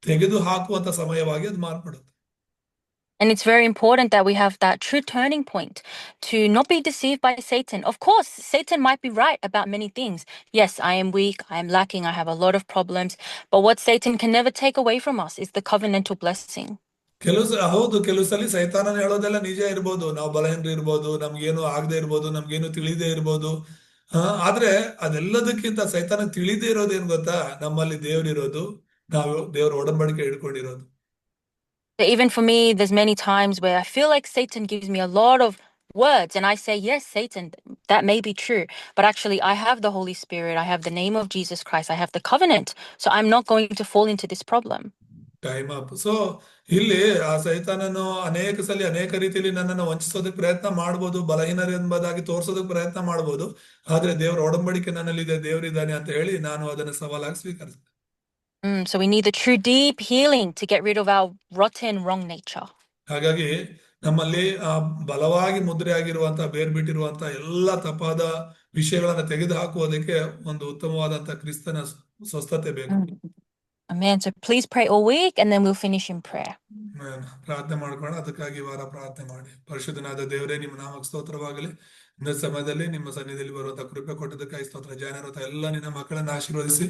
Speaker 2: ತೆಗೆದು ಹಾಕುವಂತ ಸಮಯವಾಗಿ ಅದು ಮಾರ್ಪಡುತ್ತೆ.
Speaker 4: And it's very important that we have that true turning point to not be deceived by Satan. Of course, Satan might be right about many things. Yes, I am weak, I am lacking, I have a lot of problems. But what Satan can never take away from us is the covenantal blessing.
Speaker 2: ಕೆಲವು ಸಲ ಸೈತಾನ ಹೇಳೋದೆಲ್ಲ ನಿಜ ಇರ್ಬೋದು. ನಾವು ಬಲಹೀನರು ಇರ್ಬೋದು, ನಮ್ಗೇನು ಆಗದೆ ಇರ್ಬೋದು, ನಮ್ಗೇನು ತಿಳಿದೇ ಇರ್ಬೋದು. ಆದ್ರೆ ಅದೆಲ್ಲದಕ್ಕಿಂತ ಸೈತಾನ ತಿಳಿದೇ ಇರೋದೇನ್ ಗೊತ್ತಾ? ನಮ್ಮಲ್ಲಿ ದೇವ್ರಿರೋದು, ನಾವು ದೇವ್ರ ಒಡಂಬಡಿಕೆ ಹಿಡ್ಕೊಂಡಿರೋದು.
Speaker 4: Even for me, there's many times where I feel like Satan gives me a lot of words and I say, yes, Satan, that may be true. But actually, I have the Holy Spirit. I have the name of Jesus Christ. I have the covenant. So I'm not going to fall into this problem.
Speaker 2: Time up. So ಇಲ್ಲಿ ಆ ಸೈತಾನನು ಅನೇಕ ಸಲ ಅನೇಕ ರೀತಿಯಲ್ಲಿ ನನ್ನನ್ನು ವಂಚಿಸೋದಕ್ಕೆ ಪ್ರಯತ್ನ ಮಾಡ್ಬೋದು, ಬಲಹೀನರೆಂಬುದಾಗಿ ತೋರ್ಸೋದಕ್ಕೆ ಪ್ರಯತ್ನ ಮಾಡ್ಬೋದು. ಆದ್ರೆ ದೇವರ ಒಡಂಬಡಿಕೆ ನನ್ನಲ್ಲಿದೆ, ದೇವರಿದ್ದಾನೆ ಅಂತ ಹೇಳಿ ನಾನು ಅದನ್ನು ಸವಾಲಾಗಿ ಸ್ವೀಕರಿಸ್ತೇನೆ.
Speaker 4: So we need the true deep healing to get rid of our rotten, wrong nature.
Speaker 2: ಹಾಗಾಗಿ ನಮ್ಮಲ್ಲಿ ಬಲವಾಗಿ ಮುದ್ರೆ ಆಗಿರುವಂತಹ, ಬೇರ್ಬಿಟ್ಟಿರುವಂತಹ ಎಲ್ಲ ತಪ್ಪಾದ ವಿಷಯಗಳನ್ನ ತೆಗೆದು ಹಾಕುವುದಕ್ಕೆ ಒಂದು ಉತ್ತಮವಾದಂತಹ ಕ್ರಿಸ್ತನ ಸ್ವಸ್ಥತೆ ಬೇಕು.
Speaker 4: Amen. So please pray all week and then we'll finish in prayer.
Speaker 2: ಪ್ರಾರ್ಥನೆ ಮಾಡ್ಕೊಂಡು ಅದಕ್ಕಾಗಿ ವಾರ ಪ್ರಾರ್ಥನೆ ಮಾಡಿ. ಪರಿಶುದ್ಧನಾದ ದೇವರೇ, ನಿಮ್ಮ ನಾಮಕ್ಕೆ ಸ್ತೋತ್ರವಾಗಲಿ. ಇಂಥ ಸಮಯದಲ್ಲಿ ನಿಮ್ಮ ಸನ್ನಿಧಿಯಲ್ಲಿ ಬರುವಂತಹ ಕೃಪೆ ಕೊಟ್ಟದಕ್ಕಾಗಿ ಸ್ತೋತ್ರ. ಜನರತ ಎಲ್ಲ ನಿನ್ನ ಮಕ್ಕಳನ್ನ ಆಶೀರ್ವದಿಸಿ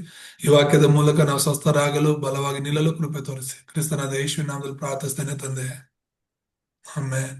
Speaker 2: ಈ ವಾಕ್ಯದ ಮೂಲಕ ನಾವು ಸ್ವಸ್ಥರಾಗಲು, ಬಲವಾಗಿ ನಿಲ್ಲಲು ಕೃಪೆ ತೋರಿಸಿ. ಕ್ರಿಸ್ತನಾದ ಯೇಸುವಿನ ನಾಮದಲ್ಲಿ ಪ್ರಾರ್ಥಿಸ್ತೇನೆ ತಂದೆ. ಆಮೆನ್.